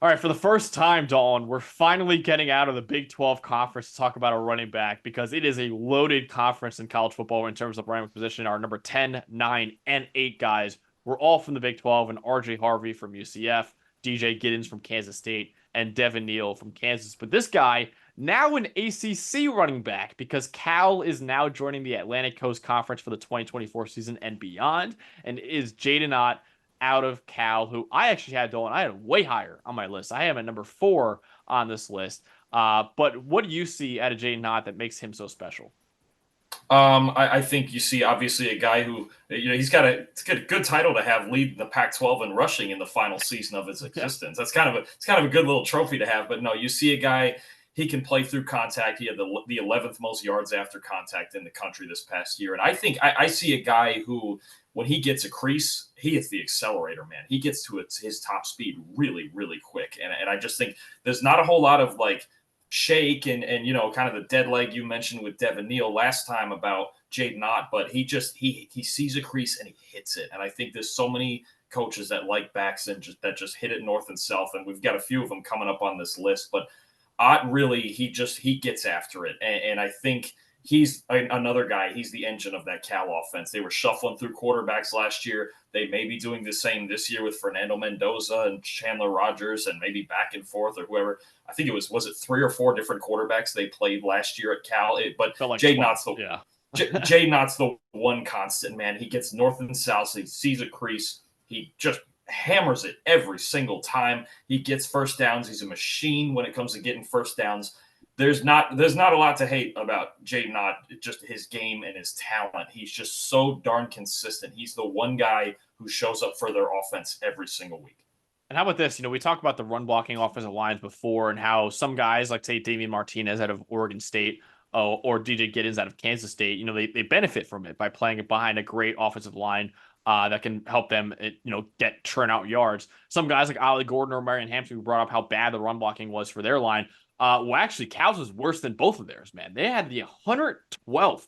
All right, for the first time, Dalton, we're finally getting out of the Big 12 conference to talk about a running back because it is a loaded conference in college football in terms of running back position. Our number 10, 9, and 8 guys were all from the Big 12, and RJ Harvey from UCF, DJ Giddens from Kansas State, and Devin Neal from Kansas. But this guy, now an ACC running back because Cal is now joining the Atlantic Coast Conference for the 2024 season and beyond, and is Jaydn Ott out of Cal, who I actually had Dolan. I had way higher on my list. I have at number 4 on this list. But what do you see out of Jaydn Ott that makes him so special? I think you see obviously a guy who he's got it's got a good title to have lead the Pac-12 in rushing in the final season of its existence. That's kind of a good little trophy to have. But no, you see a guy, he can play through contact. He had the 11th most yards after contact in the country this past year, and I think I see a guy who, when he gets a crease, he hits the accelerator, man. He gets to his top speed really, really quick, and I just think there's not a whole lot of like shake and kind of the dead leg you mentioned with Devin Neal last time about Jaydn Ott, but he sees a crease and he hits it. And I think there's so many coaches that like backs and just hit it north and south, and we've got a few of them coming up on this list. But Ott really he gets after it, and I think he's another guy. He's the engine of that Cal offense. They were shuffling through quarterbacks last year. They may be doing the same this year with Fernando Mendoza and Chandler Rogers and maybe back and forth or whoever. I think it was it 3 or 4 different quarterbacks they played last year at Cal. But Felt like Jaydn 12. Ott's the Yeah. Jaydn Ott's the one constant, man. He gets north and south. So he sees a crease. He just hammers it every single time. He gets first downs. He's a machine when it comes to getting first downs. There's not a lot to hate about Jaydn Ott, just his game and his talent. He's just so darn consistent. He's the one guy who shows up for their offense every single week. And how about this? We talked about the run blocking offensive lines before and how some guys, like, say, Damian Martinez out of Oregon State or DJ Giddens out of Kansas State, they benefit from it by playing it behind a great offensive line that can help them, get churn out yards. Some guys like Ollie Gordon or Marion Hampton, who brought up how bad the run blocking was for their line. Well, actually, Cal's was worse than both of theirs, man. They had the 112th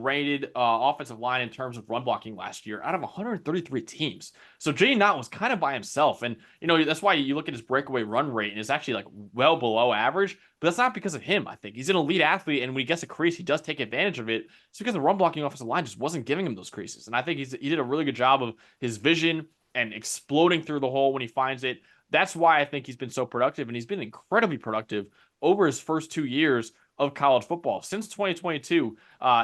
rated offensive line in terms of run blocking last year out of 133 teams. So Jaydn Ott was kind of by himself. And, that's why you look at his breakaway run rate and it's actually like well below average. But that's not because of him, I think. He's an elite athlete. And when he gets a crease, he does take advantage of it. It's because the run blocking offensive line just wasn't giving him those creases. And I think he did a really good job of his vision and exploding through the hole when he finds it. That's why I think he's been so productive, and he's been incredibly productive over his first 2 years of college football. Since 2022,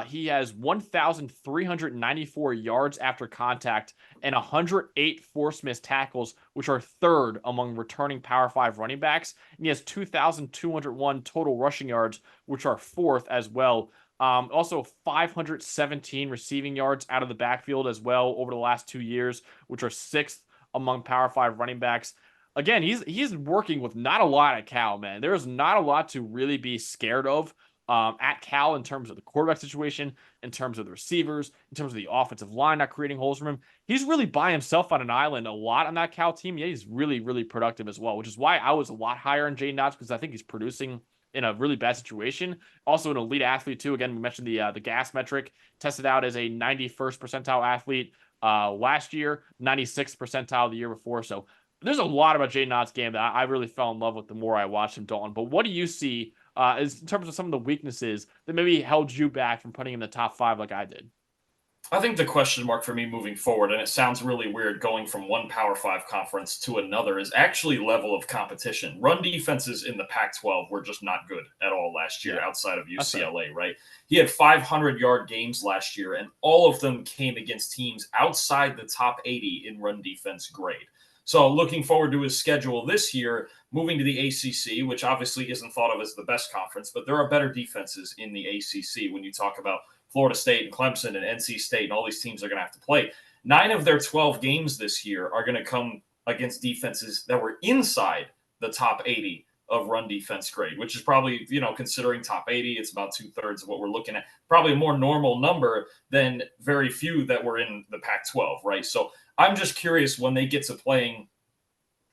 he has 1,394 yards after contact and 108 force missed tackles, which are third among returning Power 5 running backs. And he has 2,201 total rushing yards, which are fourth as well. Also 517 receiving yards out of the backfield as well over the last 2 years, which are sixth among Power 5 running backs. Again, he's working with not a lot at Cal, man. There's not a lot to really be scared of at Cal in terms of the quarterback situation, in terms of the receivers, in terms of the offensive line not creating holes for him. He's really by himself on an island a lot on that Cal team. Yeah, he's really, really productive as well, which is why I was a lot higher on Jaydn Ott, because I think he's producing in a really bad situation. Also an elite athlete too. Again, we mentioned the gas metric, tested out as a 91st percentile athlete last year, 96th percentile the year before. So there's a lot about Jaydn Ott's game that I really fell in love with the more I watched him, Dalton. But what do you see as in terms of some of the weaknesses that maybe held you back from putting him in the top 5 like I did? I think the question mark for me moving forward, and it sounds really weird going from one Power 5 conference to another, is actually level of competition. Run defenses in the Pac-12 were just not good at all last year outside of UCLA, right? He had 500-yard games last year, and all of them came against teams outside the top 80 in run defense grade. So looking forward to his schedule this year, moving to the ACC, which obviously isn't thought of as the best conference, but there are better defenses in the ACC when you talk about Florida State and Clemson and NC State and all these teams are going to have to play. 9 of their 12 games this year are going to come against defenses that were inside the top 80 of run defense grade, which is probably, considering top 80, it's about 2/3 of what we're looking at. Probably a more normal number than very few that were in the Pac-12, right? So I'm just curious when they get to playing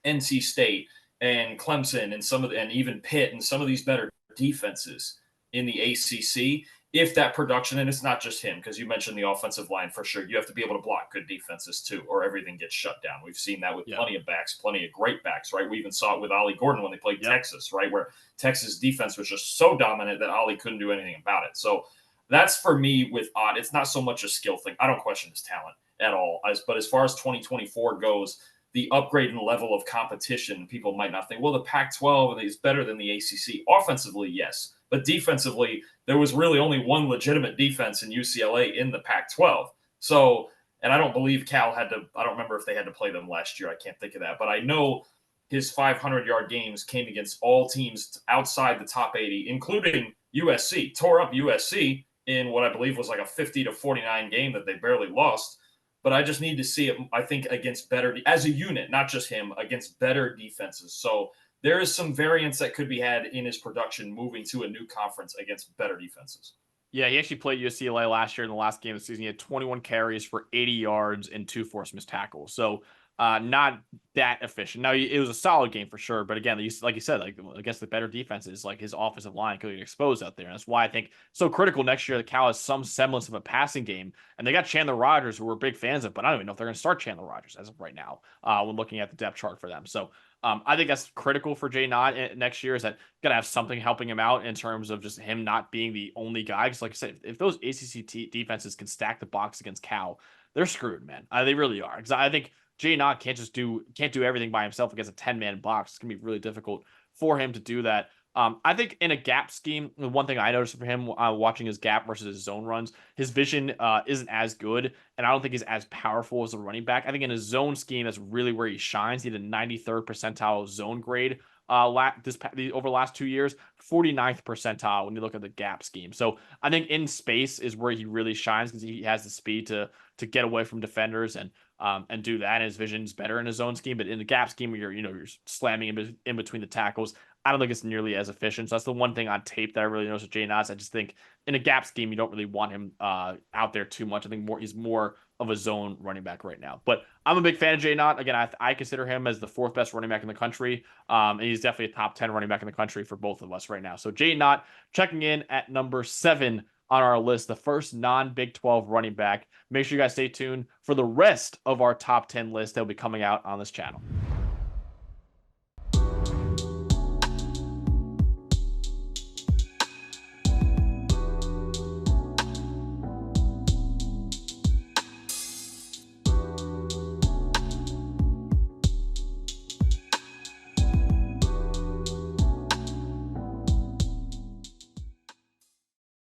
NC State and Clemson and and even Pitt and some of these better defenses in the ACC, if that production, and it's not just him, because you mentioned the offensive line for sure, you have to be able to block good defenses too, or everything gets shut down. We've seen that with Yeah. plenty of backs, plenty of great backs, right? We even saw it with Ollie Gordon when they played Texas, right? Where Texas defense was just so dominant that Ollie couldn't do anything about it. So that's for me with Ott. It's not so much a skill thing. I don't question his talent at all. But as far as 2024 goes, the upgrade in level of competition, people might not think, well, the Pac 12 is better than the ACC. Offensively, yes. But defensively, there was really only one legitimate defense in UCLA in the Pac 12. So, and I don't believe Cal had to, I don't remember if they had to play them last year. I can't think of that. But I know his 500-yard games came against all teams outside the top 80, including USC. Tore up USC in what I believe was like a 50-49 game that they barely lost. But I just need to see it, I think, against better, as a unit, not just him, against better defenses. So there is some variance that could be had in his production moving to a new conference against better defenses. Yeah, he actually played UCLA last year in the last game of the season. He had 21 carries for 80 yards and 2 forced missed tackles. So not that efficient. Now, it was a solid game for sure. But again, like you said, like against the better defenses, like his offensive line could get exposed out there. And that's why I think so critical next year that Cal has some semblance of a passing game. And they got Chandler Rogers, who we're big fans of, but I don't even know if they're going to start Chandler Rogers as of right now when looking at the depth chart for them. So I think that's critical for Jaydn Ott next year, is that going to have something helping him out in terms of just him not being the only guy. Because like I said, if those ACC defenses can stack the box against Cal, they're screwed, man. They really are. Because I think Jaydn Ott can't do everything by himself against a 10-man box. It's gonna be really difficult for him to do that. I think in a gap scheme, the one thing I noticed for him watching his gap versus his zone runs, his vision isn't as good, and I don't think he's as powerful as a running back. I think in his zone scheme, that's really where he shines. He had a 93rd percentile zone grade over the last 2 years, 49th percentile when you look at the gap scheme. So I think in space is where he really shines, because he has the speed to get away from defenders and do that. And his vision's better in his zone scheme, but in the gap scheme, where you're slamming in between the tackles, I don't think it's nearly as efficient. So that's the one thing on tape that I really noticed with Jaydn Ott. I just think in a gap scheme, you don't really want him out there too much. I think he's more of a zone running back right now. But I'm a big fan of Jaydn Ott. Again, I consider him as the 4th best running back in the country. And he's definitely a top 10 running back in the country for both of us right now. So Jaydn Ott checking in at number 7 on our list, the first non-Big 12 running back. Make sure you guys stay tuned for the rest of our top 10 list that will be coming out on this channel.